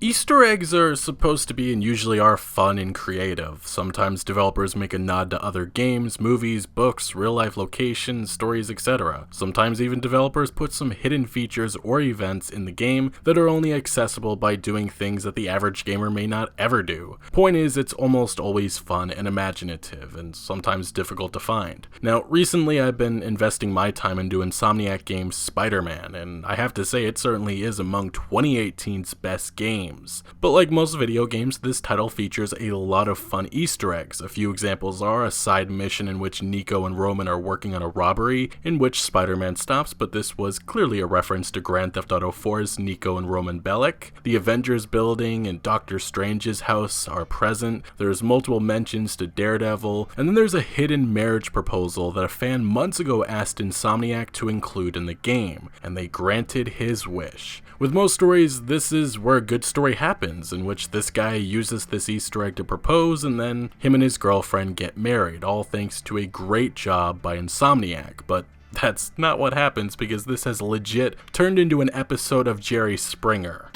Easter eggs are supposed to be and usually are fun and creative. Sometimes developers make a nod to other games, movies, books, real-life locations, stories, etc. Sometimes even developers put some hidden features or events in the game that are only accessible by doing things that the average gamer may not ever do. Point is, it's almost always fun and imaginative, and sometimes difficult to find. Now, recently I've been investing my time into Insomniac Games' Spider-Man, and I have to say it certainly is among 2018's best games. But like most video games, this title features a lot of fun Easter eggs. A few examples are a side mission in which Nico and Roman are working on a robbery, in which Spider-Man stops, but this was clearly a reference to Grand Theft Auto 4's Nico and Roman Bellic. The Avengers building and Doctor Strange's house are present. There's multiple mentions to Daredevil, and then there's a hidden marriage proposal that a fan months ago asked Insomniac to include in the game, and they granted his wish. With most stories, this is where a good story happens, in which this guy uses this Easter egg to propose, and then him and his girlfriend get married, all thanks to a great job by Insomniac. But that's not what happens, because this has legit turned into an episode of Jerry Springer.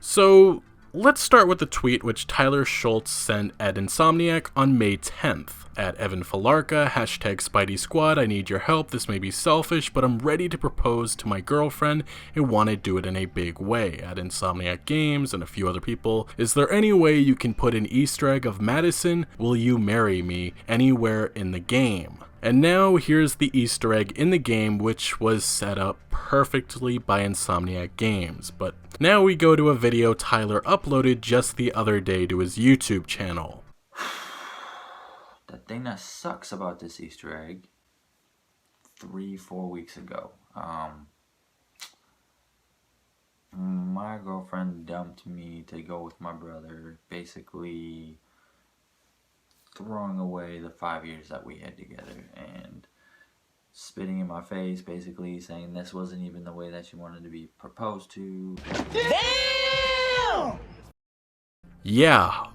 So let's start with the tweet which Tyler Schultz sent at Insomniac on May 10th. At Evan Falarka, hashtag Spidey Squad, I need your help, this may be selfish, but I'm ready to propose to my girlfriend and want to do it in a big way. At Insomniac Games and a few other people, is there any way you can put an Easter egg of Madison, will you marry me, anywhere in the game? And now here's the Easter egg in the game, which was set up perfectly by Insomniac Games. But now we go to a video Tyler uploaded just the other day to his YouTube channel. The thing that sucks about this Easter egg, 3-4 weeks ago, my girlfriend dumped me to go with my brother, basically throwing away the 5 years that we had together and spitting in my face, basically saying this wasn't even the way that she wanted to be proposed to. Damn! Yeah,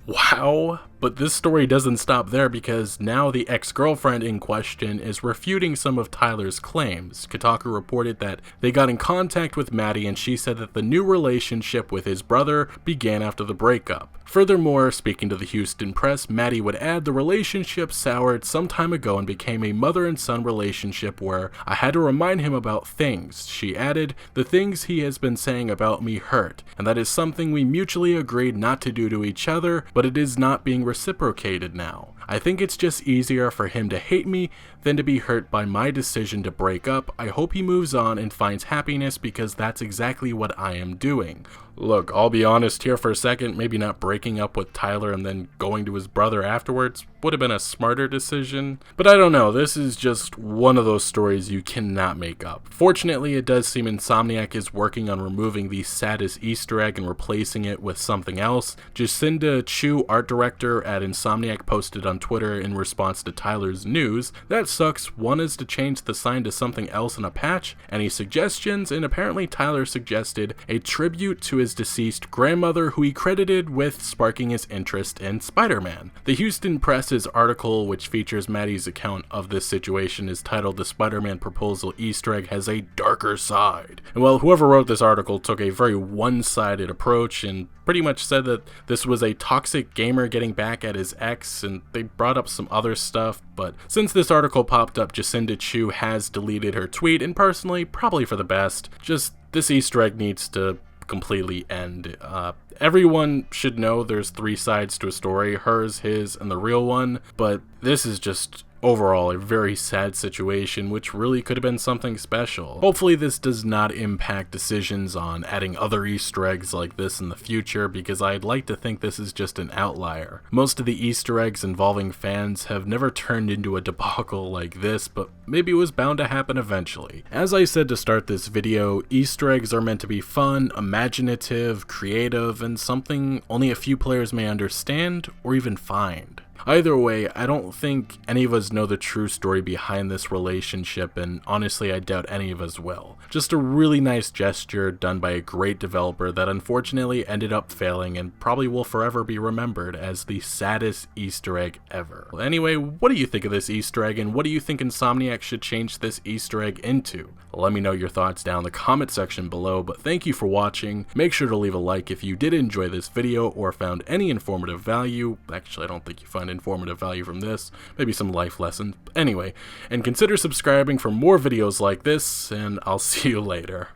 wow. But this story doesn't stop there, because now the ex-girlfriend in question is refuting some of Tyler's claims. Kotaku reported that they got in contact with Maddie, and she said that the new relationship with his brother began after the breakup. Furthermore, speaking to the Houston Press, Maddie would add, the relationship soured some time ago and became a mother and son relationship where I had to remind him about things. She added, the things he has been saying about me hurt, and that is something we mutually agreed not to do to each other, but it is not being reciprocated now. I think it's just easier for him to hate me than to be hurt by my decision to break up. I hope he moves on and finds happiness, because that's exactly what I am doing. Look, I'll be honest here for a second, maybe not breaking up with Tyler and then going to his brother afterwards would have been a smarter decision. But I don't know, this is just one of those stories you cannot make up. Fortunately, it does seem Insomniac is working on removing the saddest Easter egg and replacing it with something else. Jacinda Chu, art director at Insomniac, posted on Twitter in response to Tyler's news, that sucks, one is to change the sign to something else in a patch. Any suggestions? And apparently Tyler suggested a tribute to his deceased grandmother, who he credited with sparking his interest in Spider-Man. The Houston Press's article, which features Maddie's account of this situation, is titled "The Spider-Man Proposal Easter Egg Has a Darker Side." And well, whoever wrote this article took a very one-sided approach and pretty much said that this was a toxic gamer getting back at his ex, and they brought up some other stuff. But since this article popped up, Jacinda Chu has deleted her tweet, and personally, probably for the best. Just this Easter egg needs to completely end. Everyone should know there's 3 sides to a story, hers, his, and the real one, but this is just overall a very sad situation, which really could have been something special. Hopefully this does not impact decisions on adding other Easter eggs like this in the future, because I'd like to think this is just an outlier. Most of the Easter eggs involving fans have never turned into a debacle like this, but maybe it was bound to happen eventually. As I said to start this video, Easter eggs are meant to be fun, imaginative, creative, and something only a few players may understand or even find. Either way, I don't think any of us know the true story behind this relationship, and honestly I doubt any of us will. Just a really nice gesture done by a great developer that unfortunately ended up failing and probably will forever be remembered as the saddest Easter egg ever. Anyway, what do you think of this Easter egg, and what do you think Insomniac should change this Easter egg into? Let me know your thoughts down in the comment section below, but thank you for watching. Make sure to leave a like if you did enjoy this video or found any informative value. Actually, I don't think you find informative value from this. Maybe some life lessons. Anyway, and consider subscribing for more videos like this, and I'll see you later.